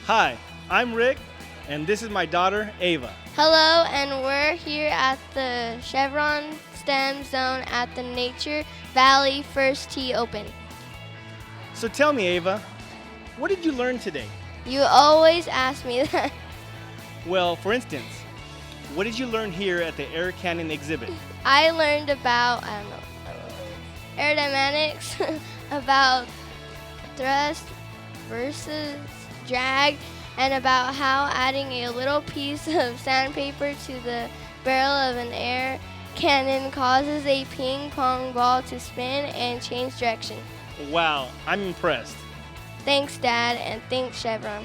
Hi, I'm Rick, and this is my daughter, Ava. Hello, and we're here at the Chevron STEM Zone at the Nature Valley First Tee Open. So tell me, Ava, what did you learn today? You always ask me that. Well, for instance, what did you learn here at the Air Cannon exhibit? I learned about, aerodynamics, about thrust versus drag, and about how adding a little piece of sandpaper to the barrel of an air cannon causes a ping pong ball to spin and change direction. Wow, I'm impressed. Thanks, Dad, and thanks, Chevron.